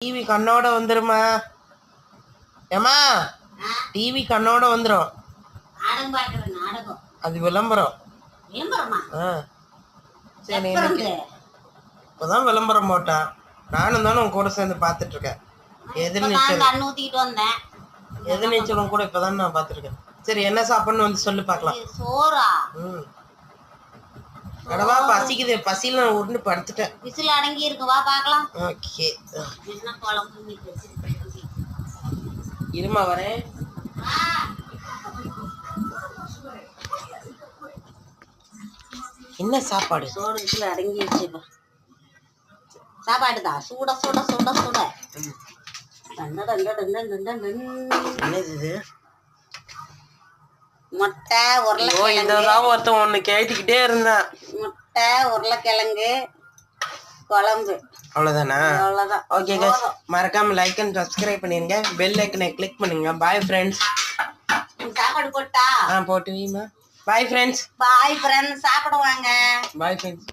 TV கண்ணோட வந்துருமா? ஏமா டிவி கண்ணோட வந்துரும். அது விளம்பரம். சரி, இப்பதான் விளம்பரம் போட்டா. நானும் தானே உன் கூட சேர்ந்து பாத்துட்டு இருக்கேன். எதிர்நீச்சலும் கூட இப்பதான் நான் பாத்துருக்கேன். சரி, என்ன சாப்பிடணும் வந்து சொல்லு பாக்கலாம். சோறா? அடவா, பசிக்குது. பசியில நான் உருண்டு படுத்துட்டேன். விசில் அடங்கி இருக்கு, வா பாக்கலாம். ஓகே, என்ன குழம்பு? இருமா வரேன். என்ன சாப்பாடு? சோறு விசில் அடங்கிடுச்சு. சாப்பாடு தான். சுட சுட சுட சுட. என்னது இது? முட்டை, உருளைக்கிழங்கு. ஒருத்தன் ஒண்ணு கேட்டுக்கிட்டே இருந்தான். முட்டை, உருளைக்கிழங்கு குழம்பு. அவ்வளவுதானா? அவ்வளவுதான். ஓகே गाइस, மறக்காம லைக் அண்ட் சப்ஸ்கிரைப் பண்ணிருங்க. பெல் ஐக்கனை கிளிக் பண்ணுங்க. Bye friends. சாப்பாடு போட்டா? போட்டு வைமா. Bye friends. Bye friends. சாப்பிடுவாங்க. Bye friends.